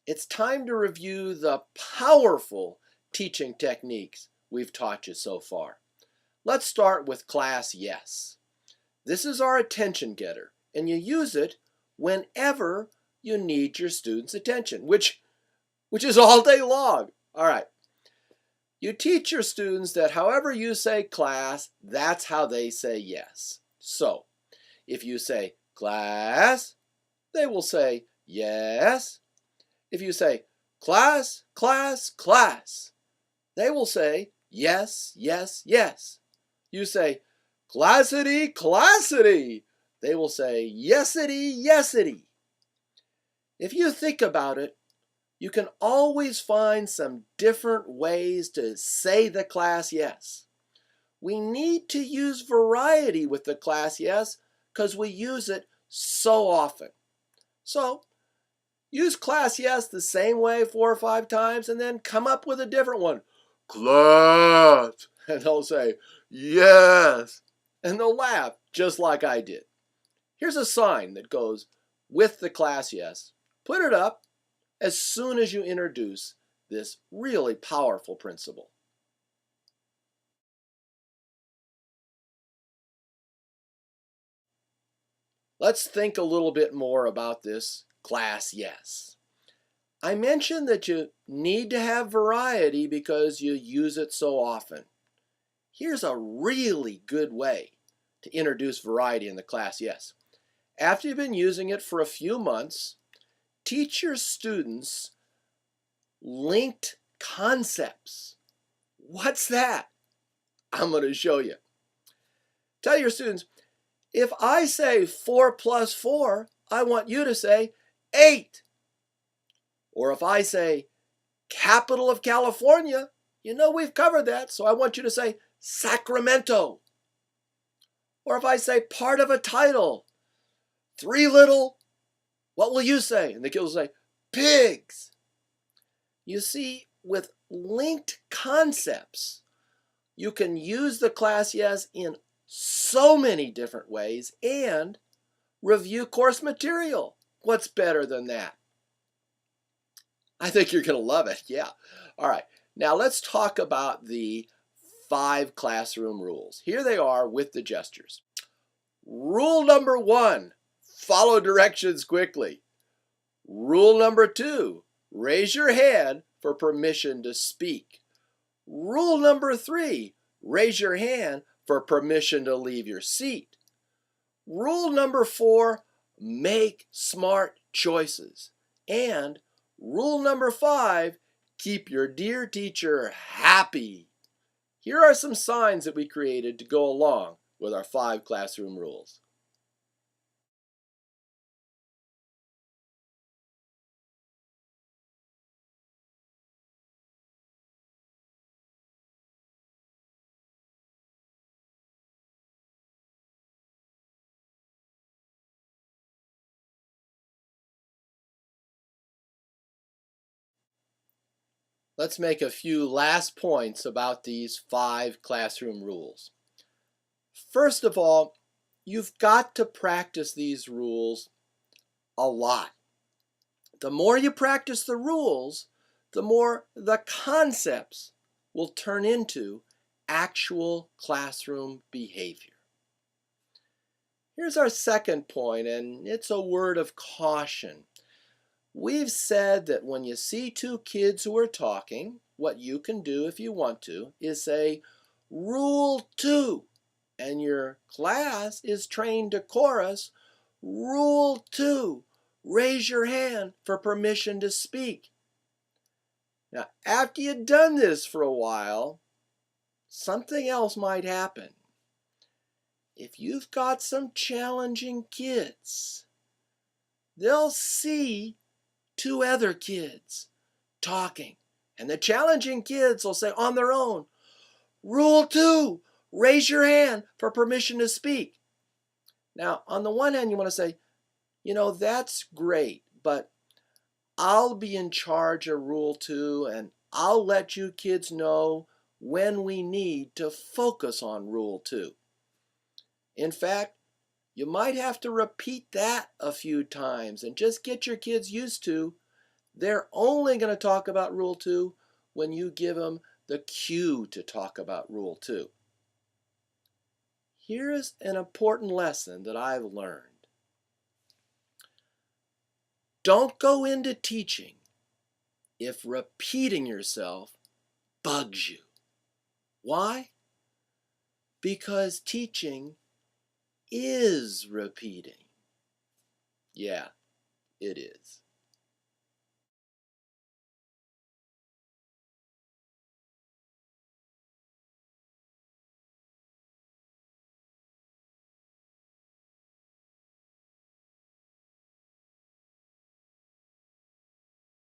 it's time to review the powerful teaching techniques we've taught you so far. Let's start with class yes. This is our attention getter, and you use it whenever you need your students' attention, which is all day long. All right. You teach your students that however you say class, that's how they say yes. So, if you say class, they will say yes. If you say class, class, class, they will say yes, yes, yes. You say classity, classity, they will say yesity, yesity. If you think about it, you can always find some different ways to say the class yes. We need to use variety with the class yes because we use it so often. So, use class yes the same way 4 or 5 times and then come up with a different one. Class! And they'll say, yes! And they'll laugh just like I did. Here's a sign that goes with the class yes. Put it up as soon as you introduce this really powerful principle. Let's think a little bit more about this class yes. I mentioned that you need to have variety because you use it so often. Here's a really good way to introduce variety in the class yes. After you've been using it for a few months, teach your students linked concepts. What's that? I'm going to show you. Tell your students, if I say 4 plus 4, I want you to say 8. Or if I say capital of California, you know we've covered that, so I want you to say Sacramento. Or if I say part of a title, 3 little, what will you say? And the kids will say, pigs. You see, with linked concepts, you can use the class yes in so many different ways and review course material. What's better than that? I think you're going to love it. Yeah. All right. Now let's talk about the 5 classroom rules. Here they are with the gestures. Rule number 1, follow directions quickly. Rule number 2, raise your hand for permission to speak. Rule number 3, raise your hand for permission to leave your seat. Rule number 4, make smart choices. And rule number 5, keep your dear teacher happy. Here are some signs that we created to go along with our 5 classroom rules. Let's make a few last points about these 5 classroom rules. First of all, you've got to practice these rules a lot. The more you practice the rules, the more the concepts will turn into actual classroom behavior. Here's our second point, and it's a word of caution. We've said that when you see 2 kids who are talking, what you can do if you want to is say, Rule 2, and your class is trained to chorus, Rule 2, raise your hand for permission to speak. Now, after you've done this for a while, something else might happen. If you've got some challenging kids, they'll see 2 other kids talking. And the challenging kids will say on their own, Rule 2, raise your hand for permission to speak. Now, on the one hand, you want to say, that's great, but I'll be in charge of Rule 2 and I'll let you kids know when we need to focus on Rule 2. In fact, you might have to repeat that a few times and just get your kids used to They're only going to talk about Rule 2 when you give them the cue to talk about Rule 2. Here is an important lesson that I've learned. Don't go into teaching if repeating yourself bugs you. Why? Because teaching is repeating. Yeah, it is.